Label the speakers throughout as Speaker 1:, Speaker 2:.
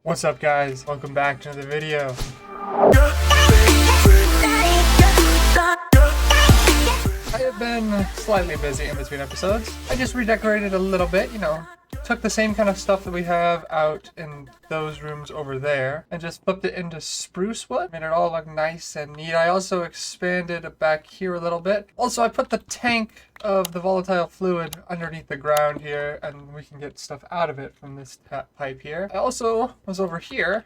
Speaker 1: What's up, guys? Welcome back to another video. I have been slightly busy in between episodes. I just redecorated a little bit, took the same kind of stuff that we have out in those rooms over there and just flipped it into spruce wood. Made it all look nice and neat. I also expanded it back here a little bit. Also, I put the tank of the volatile fluid underneath the ground here, and we can get stuff out of it from this pipe here. I also was over here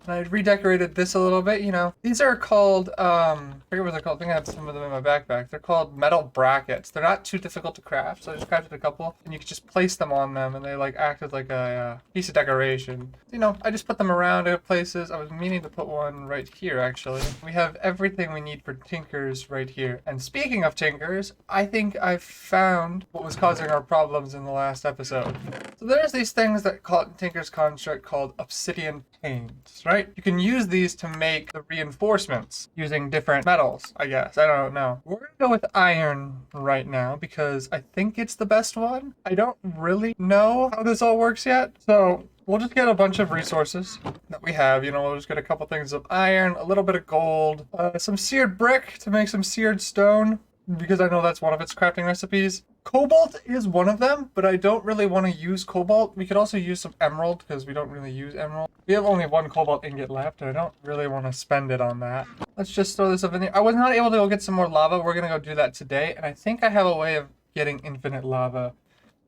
Speaker 1: and I redecorated this a little bit. These are called, I forget what they're called. I think I have some of them in my backpack. They're called metal brackets. They're not too difficult to craft, so I just crafted a couple, and you can just place them on them, and they acted like a piece of decoration. I just put them around at places. I was meaning to put one right here, actually. We have everything we need for tinkers right here. And speaking of tinkers, I think I found what was causing our problems in the last episode. So there's these things that Tinker's construct called obsidian panes, right? You can use these to make the reinforcements using different metals, I guess. I don't know. We're gonna go with iron right now because I think it's the best one. I don't really know how this all works yet, so we'll just get a bunch of resources that we have. We'll just get a couple things of iron, a little bit of gold, some seared brick to make some seared stone, because I know that's one of its crafting recipes. Cobalt is one of them, but I don't really want to use cobalt. We could also use some emerald because we don't really use emerald. We have only one cobalt ingot left, and I don't really want to spend it on that. Let's just throw this up in there. I was not able to go get some more lava. We're going to go do that today, and I think I have a way of getting infinite lava.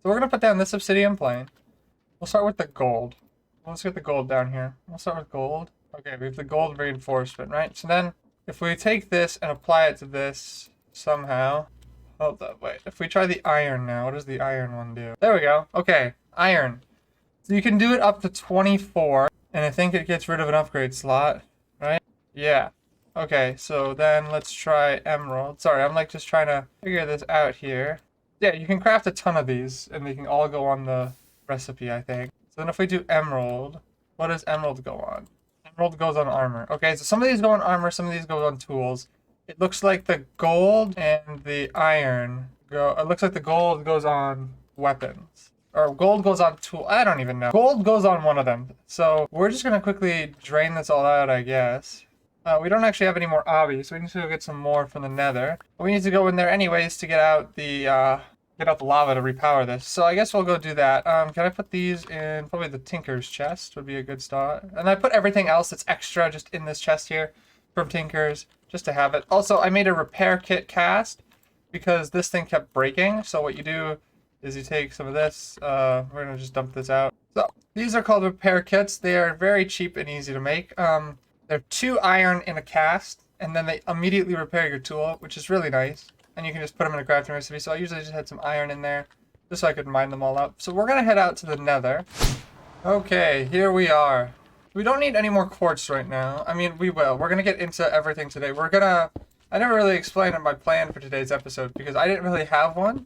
Speaker 1: So we're going to put down this obsidian plane. We'll start with the gold. Let's get the gold down here. We'll start with gold. Okay, we have the gold reinforcement, right? So then if we take this and apply it to this somehow. Hold up, wait. If we try the iron now, what does the iron one do? There we go. Okay, iron. So you can do it up to 24, and I think it gets rid of an upgrade slot, right? Yeah. Okay, so then let's try emerald. Sorry, I'm just trying to figure this out here. Yeah, you can craft a ton of these, and they can all go on the recipe, I think. So then if we do emerald, what does emerald go on? Emerald goes on armor. Okay, so some of these go on armor, some of these go on tools. It looks like the gold and the iron it looks like the gold goes on weapons. Or gold goes on tool. I don't even know. Gold goes on one of them. So we're just going to quickly drain this all out, I guess. We don't actually have any more obby, so we need to go get some more from the nether. But we need to go in there anyways to get out the lava to repower this. So I guess we'll go do that. Can I put these in probably the tinker's chest would be a good start. And I put everything else that's extra just in this chest here from tinker's, just to have it. Also, I made a repair kit cast because this thing kept breaking. So what you do is you take some of this. We're gonna just dump this out. So these are called repair kits. They are very cheap and easy to make. They're 2 iron in a cast, and then they immediately repair your tool, which is really nice. And you can just put them in a crafting recipe. So I usually just had some iron in there just so I could mine them all up. So we're gonna head out to the nether. Okay, here we are. We don't need any more quartz right now. I mean, we will. We're going to get into everything today. I never really explained my plan for today's episode because I didn't really have one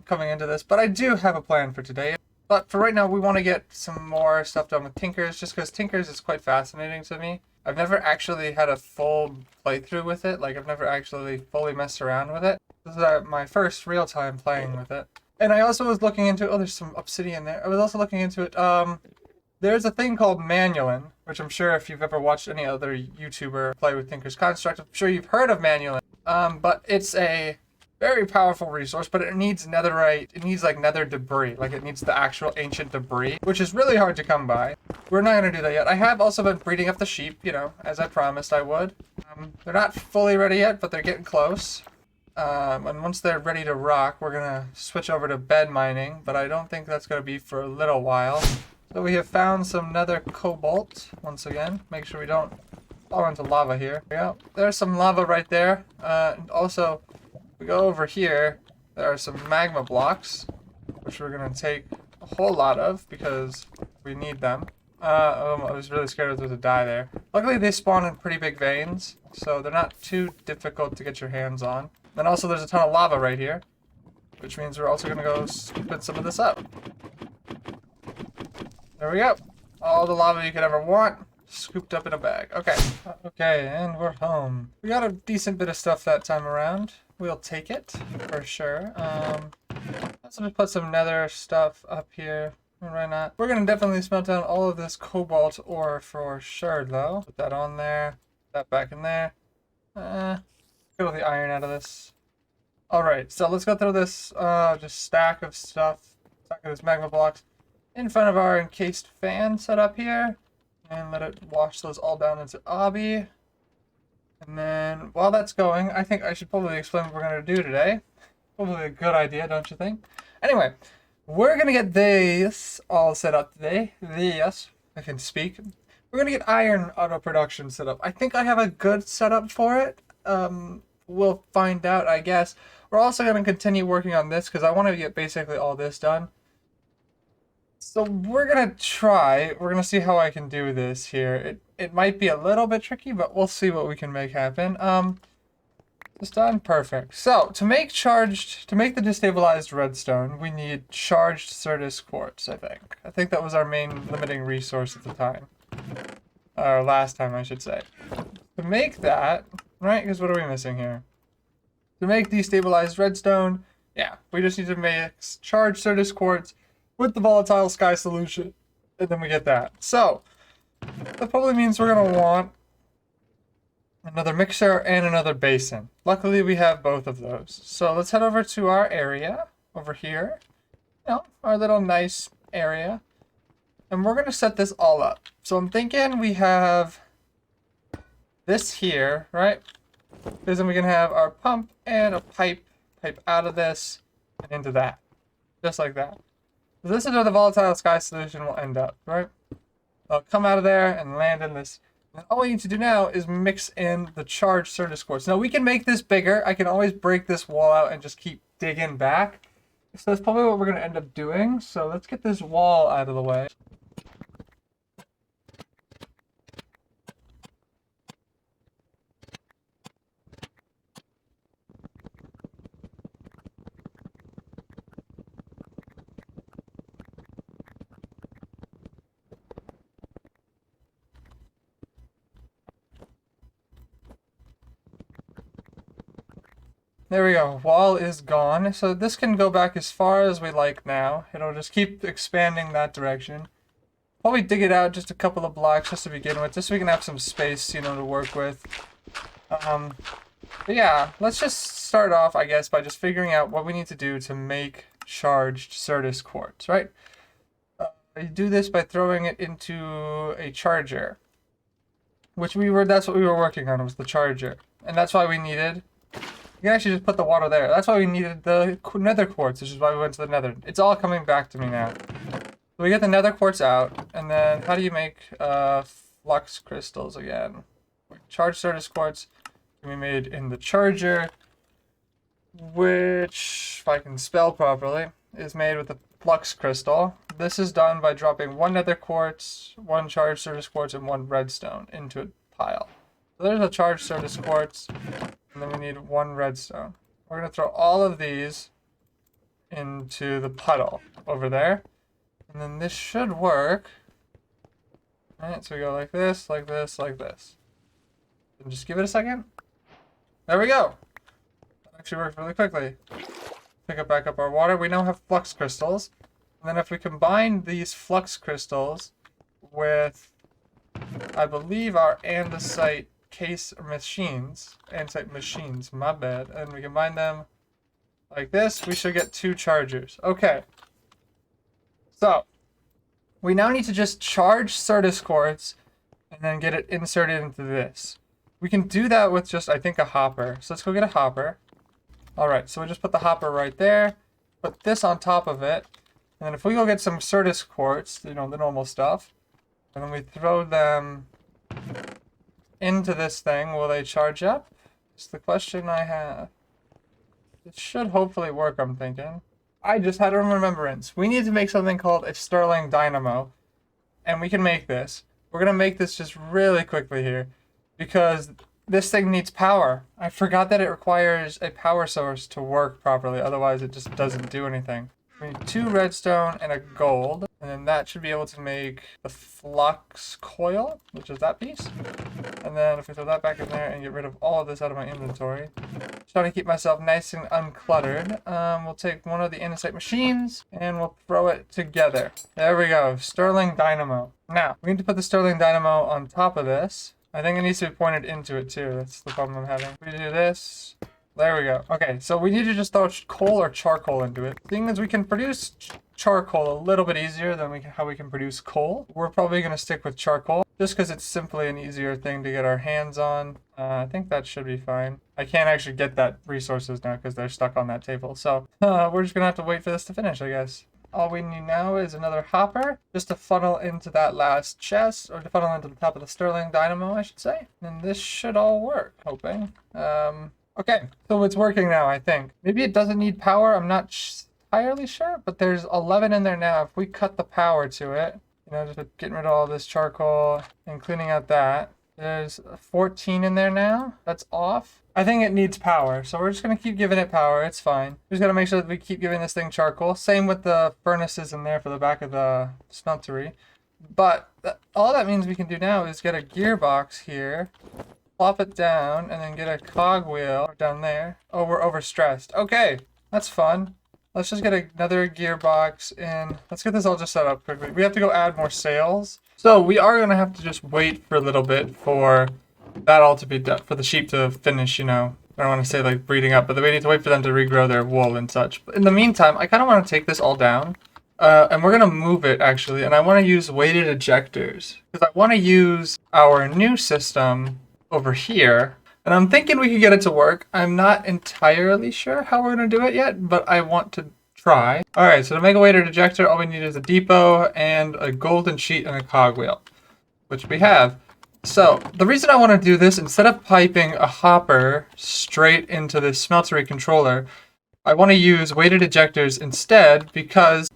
Speaker 1: coming into this, but I do have a plan for today. But for right now, we want to get some more stuff done with tinkers just because tinkers is quite fascinating to me. I've never actually had a full playthrough with it. I've never actually fully messed around with it. This is my first real time playing with it. And I also was looking into, there's some obsidian there. I was also looking into it, there's a thing called Manulin, which I'm sure if you've ever watched any other YouTuber play with Tinker's Construct, I'm sure you've heard of Manulin. But it's a very powerful resource, but it needs netherite. It needs nether debris. It needs the actual ancient debris, which is really hard to come by. We're not going to do that yet. I have also been breeding up the sheep, as I promised I would. They're not fully ready yet, but they're getting close. And once they're ready to rock, we're going to switch over to bed mining, but I don't think that's going to be for a little while. So we have found some nether cobalt, once again. Make sure we don't fall into lava here. Yeah, there's some lava right there. And also, we go over here, there are some magma blocks, which we're going to take a whole lot of because we need them. I was really scared I was going to die there. Luckily, they spawn in pretty big veins, so they're not too difficult to get your hands on. Then also, there's a ton of lava right here, which means we're also going to go spit some of this up. There we go. All the lava you could ever want, scooped up in a bag. Okay. Okay, and we're home. We got a decent bit of stuff that time around. We'll take it, for sure. Let's put some nether stuff up here. Why not? We're gonna definitely smelt down all of this cobalt ore for sure, though. Put that on there. Put that back in there. Get all the iron out of this. Alright, so let's go through this just stack of stuff. Stack of this magma blocks in front of our encased fan set up here. And let it wash those all down into obby. And then while that's going, I think I should probably explain what we're going to do today. Probably a good idea, don't you think? Anyway, we're going to get this all set up today. Yes, I can speak. We're going to get iron auto production set up. I think I have a good setup for it. We'll find out, I guess. We're also going to continue working on this because I want to get basically all this done. So we're going to try. We're going to see how I can do this here. It might be a little bit tricky, but we'll see what we can make happen. It's done. Perfect. So to make the destabilized redstone, we need charged certus quartz, I think. I think that was our main limiting resource at the time. Or last time, I should say. To make that, right, because what are we missing here? To make destabilized redstone, yeah, we just need to mix charged certus quartz with the volatile sky solution, and then we get that. So that probably means we're going to want another mixer and another basin. Luckily, we have both of those. So let's head over to our area over here. You know, our little nice area. And we're going to set this all up. So I'm thinking we have this here, right? Because then we can have our pump and a pipe out of this and into that. Just like that. So this is where the volatile sky solution will end up, right? It'll come out of there and land in this. And all we need to do now is mix in the charged certus quartz. Now we can make this bigger. I can always break this wall out and just keep digging back. So that's probably what we're going to end up doing. So let's get this wall out of the way. There we go. Wall is gone. So this can go back as far as we like now. It'll just keep expanding that direction. Probably dig it out just a couple of blocks just to begin with, just so we can have some space, you know, to work with. But yeah, let's just start off, I guess, by just figuring out what we need to do to make charged certus quartz, right? You do this by throwing it into a charger, that's what we were working on, was the charger. And that's why we needed... You can actually just put the water there. That's why we needed the nether quartz, which is why we went to the nether. It's all coming back to me now. So we get the nether quartz out, and then how do you make flux crystals again? Charged certus quartz can be made in the charger, which, if I can spell properly, is made with a flux crystal. This is done by dropping one nether quartz, one charged certus quartz, and one redstone into a pile. So there's a charged certus quartz. And then we need one redstone. We're going to throw all of these into the puddle over there. And then this should work. Alright, so we go like this, like this, like this. And just give it a second. There we go. That actually worked really quickly. Back up our water. We now have flux crystals. And then if we combine these flux crystals with, I believe, our andesite machines, my bad, and we combine them like this, we should get 2 chargers. Okay, so we now need to just charge certus quartz and then get it inserted into this. We can do that with just, I think, a hopper. So let's go get a hopper. Alright, so we just put the hopper right there, put this on top of it, and then if we go get some certus quartz, you know, the normal stuff, and then we throw them into this thing, will they charge up? It's the question I have. It should hopefully work, I'm thinking. I just had a remembrance. We need to make something called a Stirling Dynamo. And we can make this. We're going to make this just really quickly here. Because this thing needs power. I forgot that it requires a power source to work properly. Otherwise, it just doesn't do anything. We need 2 redstone and a gold. And then that should be able to make the flux coil, which is that piece. And then if we throw that back in there and get rid of all of this out of my inventory, just trying to keep myself nice and uncluttered, we'll take one of the andesite machines and we'll throw it together. There we go, Sterling Dynamo. Now, we need to put the Sterling Dynamo on top of this. I think it needs to be pointed into it too. That's the problem I'm having. We do this. There we go. Okay, so we need to just throw coal or charcoal into it. Seeing as we can produce charcoal a little bit easier than how we can produce coal, we're probably going to stick with charcoal just because it's simply an easier thing to get our hands on. I think that should be fine. I can't actually get that resources now because they're stuck on that table. So we're just going to have to wait for this to finish, I guess. All we need now is another hopper just to funnel into that last chest, or to funnel into the top of the Sterling Dynamo, I should say. And this should all work, hoping. Okay, so it's working now, I think. Maybe it doesn't need power, I'm not entirely sure, but there's 11 in there now. If we cut the power to it, you know, just getting rid of all this charcoal and cleaning out that, there's 14 in there now. That's off. I think it needs power, so we're just going to keep giving it power. It's fine. We just got to make sure that we keep giving this thing charcoal. Same with the furnaces in there for the back of the smeltery. But all that means we can do now is get a gearbox here, plop it down, and then get a cogwheel down there. Oh, we're overstressed. Okay, that's fun. Let's just get another gearbox in. Let's get this all just set up quickly. We have to go add more sails. So we are going to have to just wait for a little bit for that all to be done, for the sheep to finish, you know. I don't want to say like breeding up, but we need to wait for them to regrow their wool and such. But in the meantime, I kind of want to take this all down. And we're going to move it, actually. And I want to use weighted ejectors. Because I want to use our new system over here. And I'm thinking we can get it to work. I'm not entirely sure how we're going to do it yet, but I want to try. Alright, so to make a weighted ejector, all we need is a depot and a golden sheet and a cogwheel, which we have. So, the reason I want to do this, instead of piping a hopper straight into this smeltery controller, I want to use weighted ejectors instead because...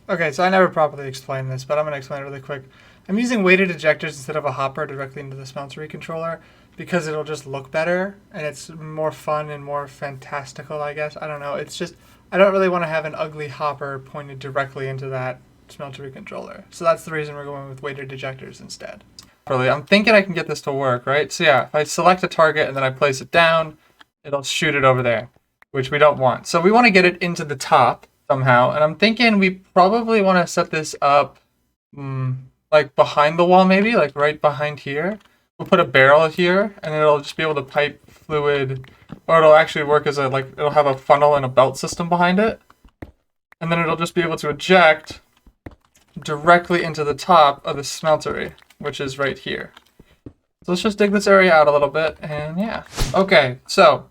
Speaker 1: Okay, so I never properly explained this, but I'm going to explain it really quick. I'm using weighted ejectors instead of a hopper directly into the smeltery controller because it'll just look better and it's more fun and more fantastical, I guess. I don't know. It's just, I don't really want to have an ugly hopper pointed directly into that smeltery controller. So that's the reason we're going with weighted ejectors instead. I'm thinking I can get this to work, right? So yeah, if I select a target and then I place it down, it'll shoot it over there, which we don't want. So we want to get it into the top somehow. And I'm thinking we probably want to set this up like behind the wall, maybe like right behind here. We'll put a barrel here and it'll just be able to pipe fluid, or it'll actually work as a, like, it'll have a funnel and a belt system behind it. And then it'll just be able to eject directly into the top of the smeltery, which is right here. So let's just dig this area out a little bit, and yeah. Okay, so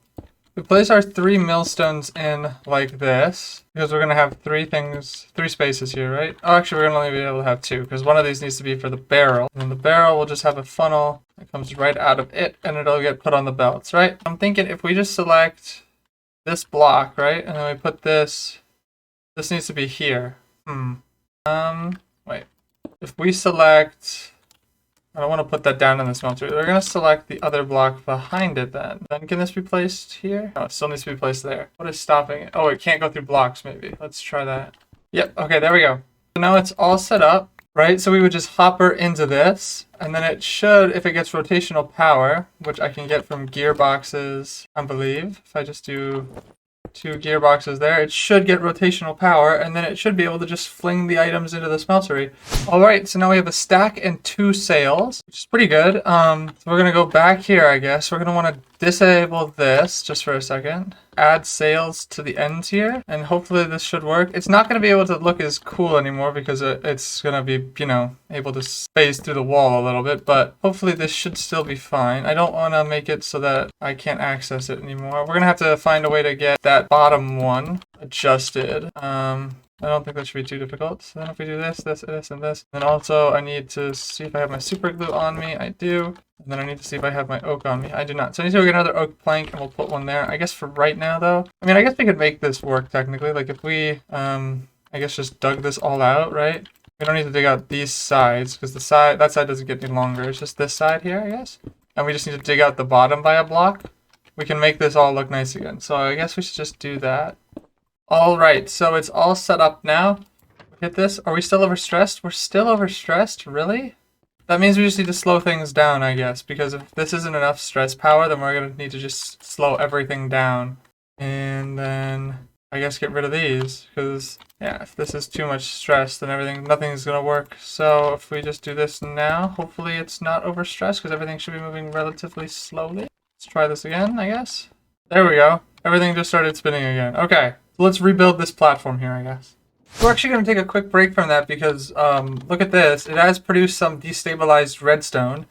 Speaker 1: we place our 3 millstones in like this, because we're going to have 3 spaces here, right? Oh, actually, we're going to only be able to have 2, because one of these needs to be for the barrel. And then the barrel will just have a funnel that comes right out of it, and it'll get put on the belts, right? I'm thinking if we just select this block, right? And then we put this needs to be here. Wait. If we select... I don't want to put that down in the smelter. We're going to select the other block behind it then. Then can this be placed here? No, it still needs to be placed there. What is stopping it? Oh, it can't go through blocks maybe. Let's try that. Yep, okay, there we go. So now it's all set up, right? So we would just hopper into this, and then it should, if it gets rotational power, which I can get from gearboxes, I believe. If I just do 2 gearboxes there, it should get rotational power, and then it should be able to just fling the items into the smeltery. Alright, so now we have a stack and 2 sails, which is pretty good. So we're going to go back here, I guess. We're going to want to disable this just for a second. Add sails to the ends here, and hopefully this should work. It's not going to be able to look as cool anymore because it's going to be, you know, able to space through the wall a little bit, but hopefully this should still be fine. I don't want to make it so that I can't access it anymore. We're going to have to find a way to get that bottom one adjusted. I don't think that should be too difficult. So then if we do this, this, and this, then also I need to see if I have my super glue on me. I do. And then I need to see if I have my oak on me. I do not. So I need to get another oak plank and we'll put one there. I guess for right now though, I mean, I guess we could make this work technically. Like if we, I guess just dug this all out, right? We don't need to dig out these sides because that side doesn't get any longer. It's just this side here, I guess. And we just need to dig out the bottom by a block. We can make this all look nice again. So I guess we should just do that. Alright, so it's all set up now. Hit this. Are we still overstressed? We're still overstressed? Really? That means we just need to slow things down, I guess, because if this isn't enough stress power, then we're going to need to just slow everything down. And then I guess get rid of these, because, yeah, if this is too much stress, then nothing's going to work. So if we just do this now, hopefully it's not overstressed, because everything should be moving relatively slowly. Let's try this again, I guess. There we go. Everything just started spinning again. Okay, so let's rebuild this platform here, I guess. We're actually going to take a quick break from that because, look at this. It has produced some destabilized redstone,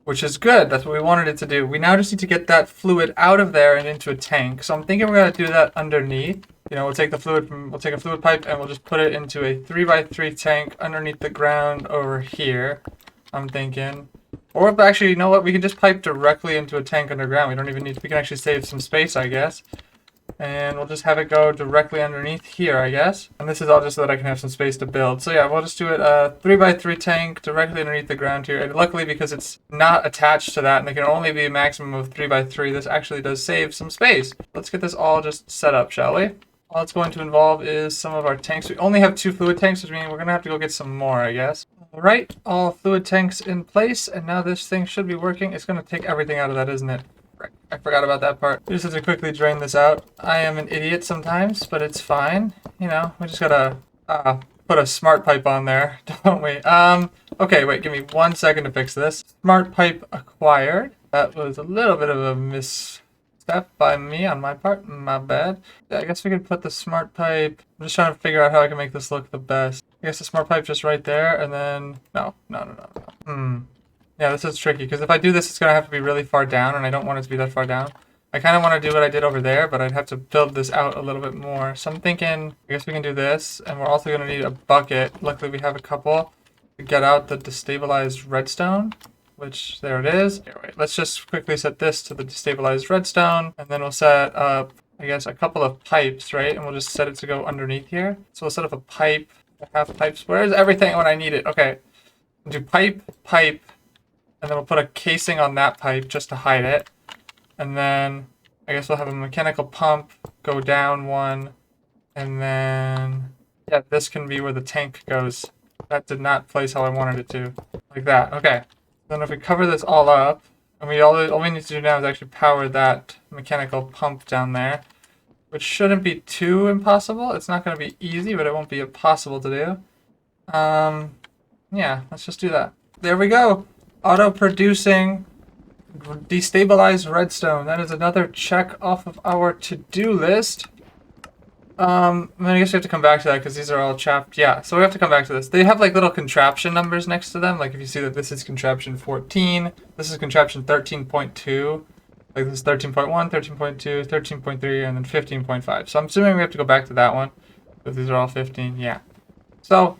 Speaker 1: which is good. That's what we wanted it to do. We now just need to get that fluid out of there and into a tank. So I'm thinking we're going to do that underneath. You know, we'll take a fluid pipe and we'll just put it into a 3x3 tank underneath the ground over here. I'm thinking. Or if actually, you know what? We can just pipe directly into a tank underground. We don't even need, we can actually save some space, I guess. And we'll just have it go directly underneath here, I guess. And this is all just so that I can have some space to build. So yeah, we'll just do it a 3x3 tank directly underneath the ground here. And luckily, because it's not attached to that and it can only be a maximum of 3x3, this actually does save some space. Let's get this all just set up, shall we? All it's going to involve is some of our tanks. We only have 2 fluid tanks, which means we're going to have to go get some more, I guess. Alright, all fluid tanks in place, and now this thing should be working. It's going to take everything out of that, isn't it? I forgot about that part. We just have to quickly drain this out. I am an idiot sometimes, but it's fine. You know, we just gotta put a smart pipe on there, don't we? Okay, wait, give me 1 second to fix this. Smart pipe acquired. That was a little bit of a misstep by me on my part. My bad. Yeah, I guess we could put the smart pipe. I'm just trying to figure out how I can make this look the best. I guess the smart pipe just right there, and then... No. Yeah, this is tricky, because if I do this, it's going to have to be really far down, and I don't want it to be that far down. I kind of want to do what I did over there, but I'd have to build this out a little bit more. So I'm thinking, I guess we can do this, and we're also going to need a bucket. Luckily, we have a couple to get out the destabilized redstone, which, there it is. Here, wait, let's just quickly set this to the destabilized redstone, and then we'll set up, I guess, a couple of pipes, right? And we'll just set it to go underneath here. So we'll set up a pipe, half pipes. Where's everything when I need it? Okay. We'll do pipe, and then we'll put a casing on that pipe just to hide it. And then I guess we'll have a mechanical pump go down one. And then, yeah, this can be where the tank goes. That did not place how I wanted it to. Like that. Okay. Then if we cover this all up, and all we need to do now is actually power that mechanical pump down there. Which shouldn't be too impossible. It's not going to be easy, but it won't be impossible to do. Yeah, let's just do that. There we go. Auto-producing destabilized redstone. That is another check off of our to-do list. I guess we have to come back to that because these are all chapped. Yeah, so we have to come back to this. They have like little contraption numbers next to them. Like if you see that this is contraption 14, this is contraption 13.2. Like this is 13.1, 13.2, 13.3, and then 15.5. So I'm assuming we have to go back to that one. But these are all 15, yeah. So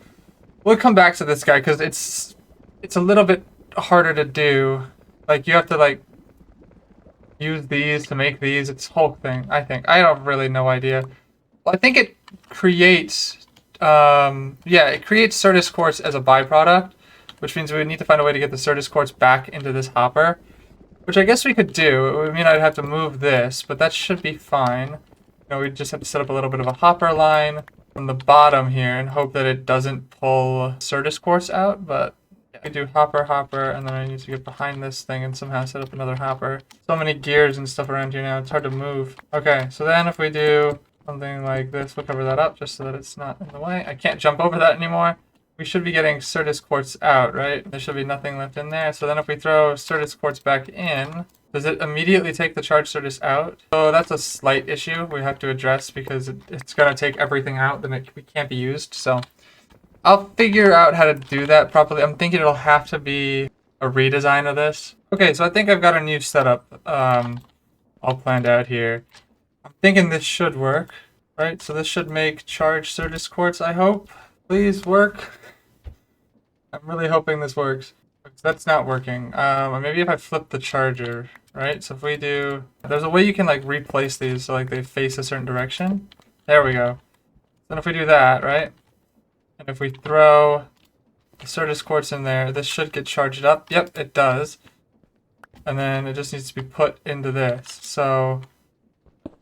Speaker 1: we'll come back to this guy because it's a little bit harder to do. Like you have to like use these to make these. It's whole thing, I think. I don't really no idea. Well, I think it creates it creates certus quartz as a byproduct, which means we would need to find a way to get the certus quartz back into this hopper. Which I guess we could do. It would mean I'd have to move this, but that should be fine. You know, we just have to set up a little bit of a hopper line from the bottom here and hope that it doesn't pull certus quartz out, but we do hopper, and then I need to get behind this thing and somehow set up another hopper. So many gears and stuff around here now, it's hard to move. Okay, so then if we do something like this, we'll cover that up just so that it's not in the way. I can't jump over that anymore. We should be getting certus quartz out, right? There should be nothing left in there. So then if we throw certus quartz back in, does it immediately take the charged certus out? So that's a slight issue we have to address because it's going to take everything out, then it can't be used. So I'll figure out how to do that properly. I'm thinking it'll have to be a redesign of this. Okay, so I think I've got a new setup all planned out here. I'm thinking this should work, right? So this should make charged certus quartz, I hope. Please work. I'm really hoping this works. That's not working. Or maybe if I flip the charger, right? So if we do... There's a way you can like replace these so like they face a certain direction. There we go. Then if we do that, right? And if we throw the certus quartz in there, this should get charged up. Yep, it does. And then it just needs to be put into this. So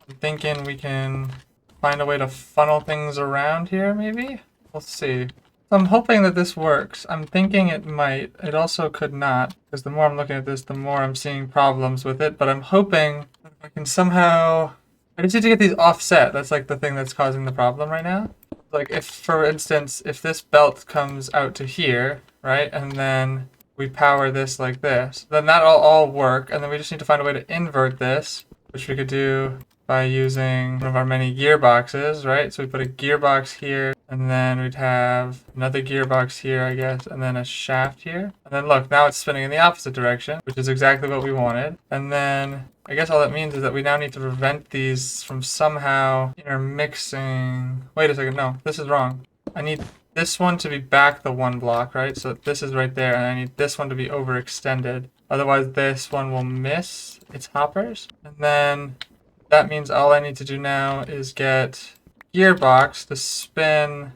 Speaker 1: I'm thinking we can find a way to funnel things around here, maybe? We'll see. I'm hoping that this works. I'm thinking it might. It also could not, because the more I'm looking at this, the more I'm seeing problems with it. But I'm hoping that I can somehow... I just need to get these offset. That's like the thing that's causing the problem right now. Like if, for instance, if this belt comes out to here, right, and then we power this like this, then that'll all work. And then we just need to find a way to invert this, which we could do by using one of our many gearboxes, right? So we put a gearbox here, and then we'd have another gearbox here, I guess, and then a shaft here. And then look, now it's spinning in the opposite direction, which is exactly what we wanted. And then I guess all that means is that we now need to prevent these from somehow intermixing. Wait a second, no, this is wrong. I need this one to be back the one block, right? So this is right there, and I need this one to be overextended. Otherwise, this one will miss its hoppers. And then that means all I need to do now is get gearbox to spin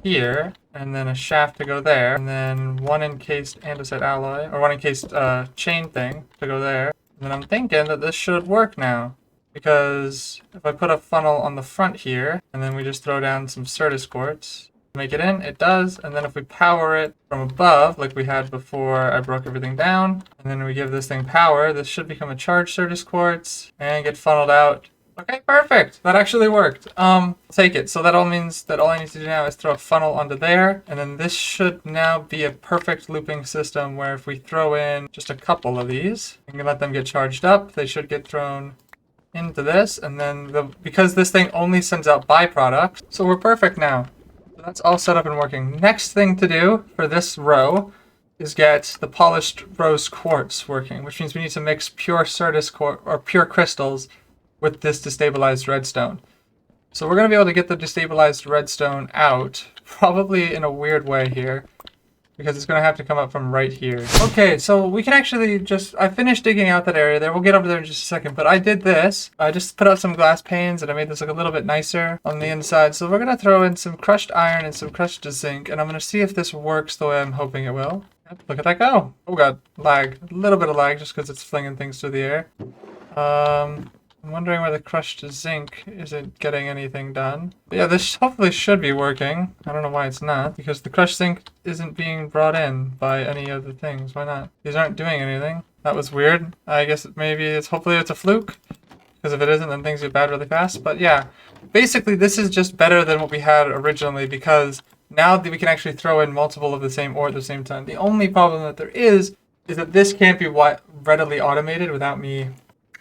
Speaker 1: here, and then a shaft to go there, and then one encased andesite alloy, or one encased chain thing to go there. And then I'm thinking that this should work now, because if I put a funnel on the front here, and then we just throw down some certus quartz, make it in, it does, and then if we power it from above, like we had before I broke everything down, and then we give this thing power, this should become a charged certus quartz, and get funneled out. Okay, perfect! That actually worked. Take it. So that all means that all I need to do now is throw a funnel onto there, and then this should now be a perfect looping system where if we throw in just a couple of these, we can let them get charged up, they should get thrown into this, and then because this thing only sends out byproducts, so we're perfect now. That's all set up and working. Next thing to do for this row is get the polished rose quartz working, which means we need to mix pure certus quartz or pure crystals with this destabilized redstone. So we're going to be able to get the destabilized redstone out, probably in a weird way here, because it's going to have to come up from right here. Okay, so we can actually I finished digging out that area there. We'll get over there in just a second, but I did this. I just put out some glass panes and I made this look a little bit nicer on the inside. So we're going to throw in some crushed iron and some crushed zinc, and I'm going to see if this works the way I'm hoping it will. Yep, look at that go. Oh god, lag. A little bit of lag just because it's flinging things through the air. I'm wondering why the crushed zinc isn't getting anything done. But yeah, this hopefully should be working. I don't know why it's not, because the crushed zinc isn't being brought in by any of the things. Why not? These aren't doing anything. That was weird. I guess hopefully it's a fluke, because if it isn't, then things get bad really fast. But yeah, basically this is just better than what we had originally, because now that we can actually throw in multiple of the same ore at the same time. The only problem that there is that this can't be readily automated without me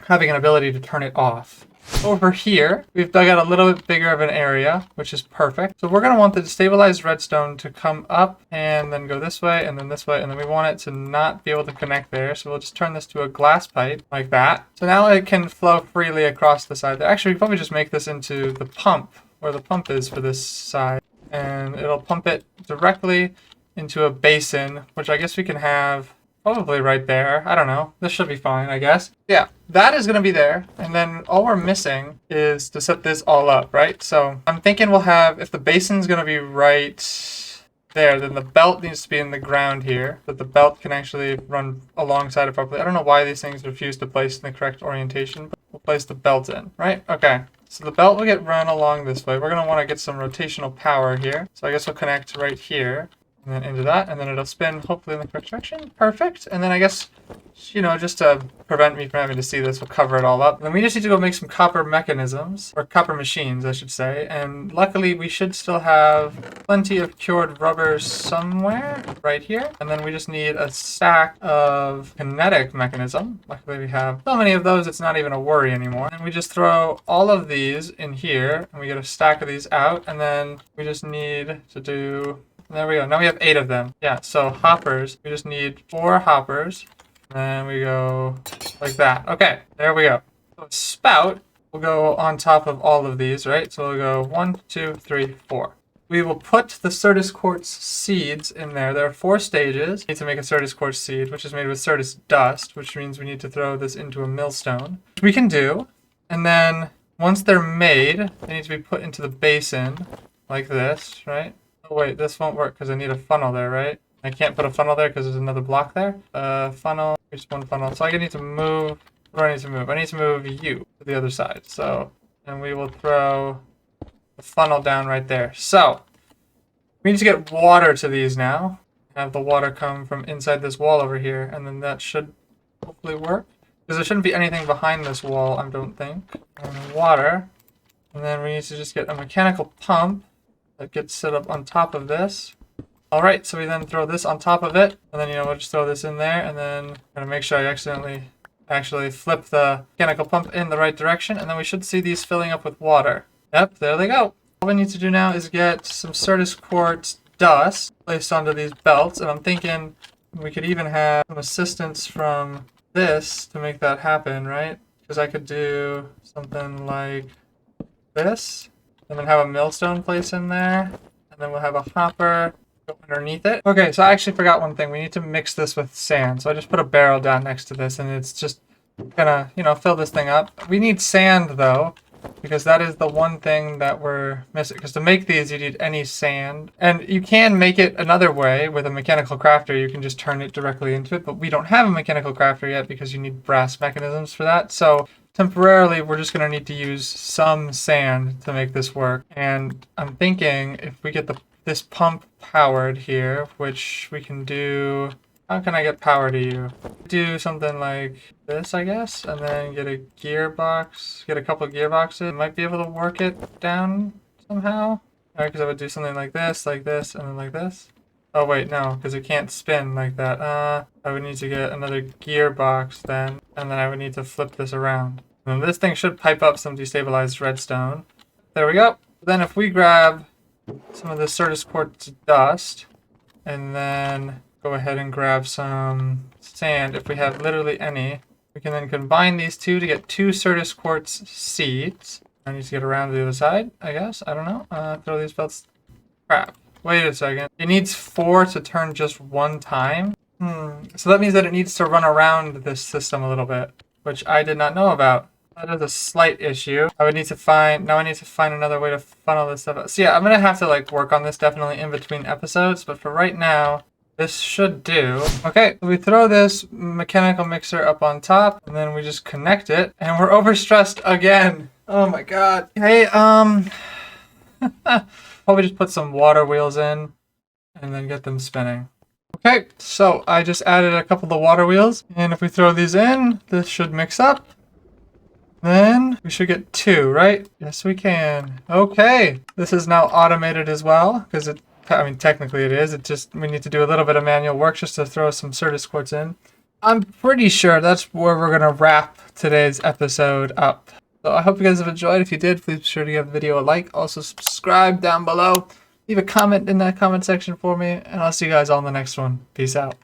Speaker 1: having an ability to turn it off. Over here, we've dug out a little bit bigger of an area, which is perfect. So we're going to want the destabilized redstone to come up and then go this way and then this way, and then we want it to not be able to connect there. So we'll just turn this to a glass pipe like that. So now it can flow freely across the side there. Actually, we probably just make this into the pump, where the pump is for this side. And it'll pump it directly into a basin, which I guess we can have probably right there. I don't know. This should be fine, I guess. Yeah, that is going to be there. And then all we're missing is to set this all up, right? So I'm thinking we'll have, if the basin's going to be right there, then the belt needs to be in the ground here, so that the belt can actually run alongside it properly. I don't know why these things refuse to place in the correct orientation, but we'll place the belt in, right? Okay. So the belt will get run along this way. We're going to want to get some rotational power here. So I guess we'll connect right here. And then into that, and then it'll spin hopefully in the correct direction. Perfect. And then I guess, just to prevent me from having to see this, we'll cover it all up. And then we just need to go make some copper mechanisms, or copper machines, I should say. And luckily, we should still have plenty of cured rubber somewhere, right here. And then we just need a stack of kinetic mechanism. Luckily, we have so many of those, it's not even a worry anymore. And we just throw all of these in here, and we get a stack of these out. And then we just need to do... There we go. Now we have 8 of them. Yeah, so hoppers. We just need 4 hoppers. And we go like that. Okay, there we go. So a spout will go on top of all of these, right? So we'll go 1, 2, 3, 4. We will put the certus quartz seeds in there. There are 4 stages. We need to make a certus quartz seed, which is made with certus dust, which means we need to throw this into a millstone, which we can do. And then once they're made, they need to be put into the basin like this, right? Oh wait, this won't work because I need a funnel there, right? I can't put a funnel there because there's another block there. Funnel, just one funnel. So I need to move, what do I need to move? I need to move you to the other side. So, and we will throw the funnel down right there. So, We need to get water to these now. Have the water come from inside this wall over here, and then that should hopefully work. Because there shouldn't be anything behind this wall, I don't think. And water. And then we need to just get a mechanical pump that gets set up on top of this. Alright, so we then throw this on top of it, and then, we'll just throw this in there, and then I'm gonna make sure I accidentally actually flip the mechanical pump in the right direction, and then we should see these filling up with water. Yep, there they go. All we need to do now is get some certus quartz dust placed onto these belts, and I'm thinking we could even have some assistance from this to make that happen, right? Because I could do something like this, and then have a millstone place in there, and then we'll have a hopper go underneath it. Okay, so I actually forgot one thing. We need to mix this with sand. So I just put a barrel down next to this, and it's just gonna, fill this thing up. We need sand, though, because that is the one thing that we're missing. Because to make these, you need any sand. And you can make it another way with a mechanical crafter. You can just turn it directly into it, but we don't have a mechanical crafter yet because you need brass mechanisms for that. So temporarily, we're just going to need to use some sand to make this work. And I'm thinking if we get this pump powered here, which we can do... How can I get power to you? Do something like this, I guess, and then get a gearbox, get a couple of gearboxes. Might be able to work it down somehow. Alright, because I would do something like this, and then like this. Oh wait, no, because it can't spin like that. I would need to get another gearbox then, and then I would need to flip this around. And this thing should pipe up some destabilized redstone. There we go. Then if we grab some of the certus quartz dust, and then go ahead and grab some sand, if we have literally any, we can then combine these two to get 2 certus quartz seeds. I need to get around to the other side, I guess. I don't know. Throw these belts. Crap. Wait a second. It needs 4 to turn just one time? So that means that it needs to run around this system a little bit, which I did not know about. That is a slight issue. I need to find another way to funnel this stuff out. So yeah, I'm gonna have to work on this definitely in between episodes, but for right now, this should do. Okay, we throw this mechanical mixer up on top, and then we just connect it, and we're overstressed again. Oh my god. Hey, probably just put some water wheels in, and then get them spinning. Okay, so I just added a couple of the water wheels, and if we throw these in, this should mix up. Then we should get 2, right? Yes, we can. Okay, this is now automated as well, because technically it is. We need to do a little bit of manual work just to throw some certus quartz in. I'm pretty sure that's where we're going to wrap today's episode up. So I hope you guys have enjoyed. If you did, please be sure to give the video a like. Also subscribe down below. Leave a comment in that comment section for me. And I'll see you guys all in the next one. Peace out.